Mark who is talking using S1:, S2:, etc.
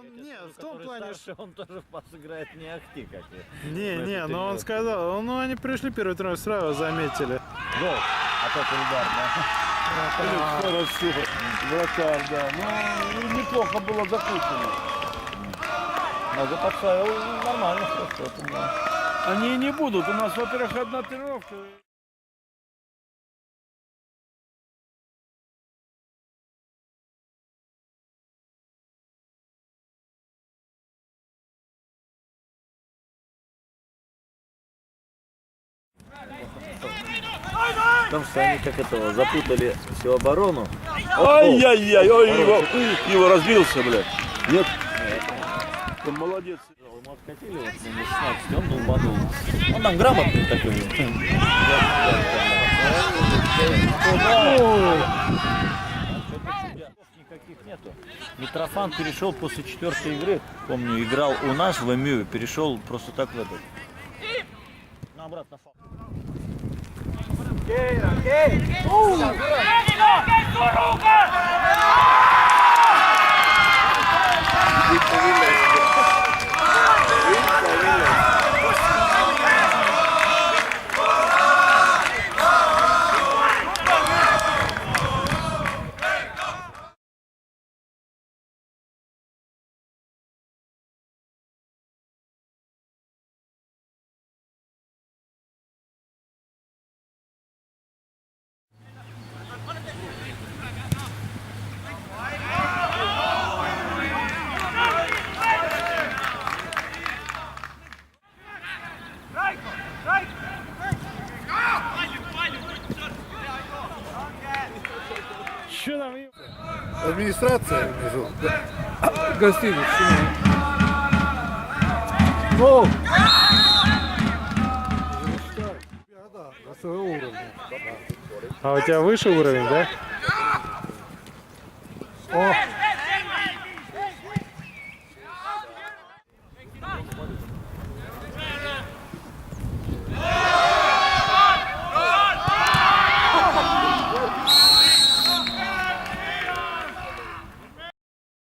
S1: Не, в том плане,
S2: что он тоже в пас играет не ахти, как и.
S1: Не, но он сказал, ну они пришли первый тренер, сразу заметили.
S2: Гол. А тот удар, да.
S3: Хорошо, вратарь, да. Ну, неплохо было закручено.
S2: Ногу подставил нормально, что-то, да.
S3: Они не будут. У нас, во-первых, одна тренировка.
S2: Потому что они как этого запутали всю оборону.
S3: Ай-яй-яй, ой, его разбился, блядь. Нет? Ты молодец.
S2: Ему откатили вот на 16, он долбанул. Он там грамотный такой. Никаких нету. Митрофан перешел после 4-й игры. Помню, играл у нас в МЮ, перешел просто так в этот. На обратно фал.
S1: Что там?
S4: Администрация внизу.
S1: Гостиница.
S4: О! Да, на своего уровня.
S1: А у тебя выше уровень, да?
S4: О!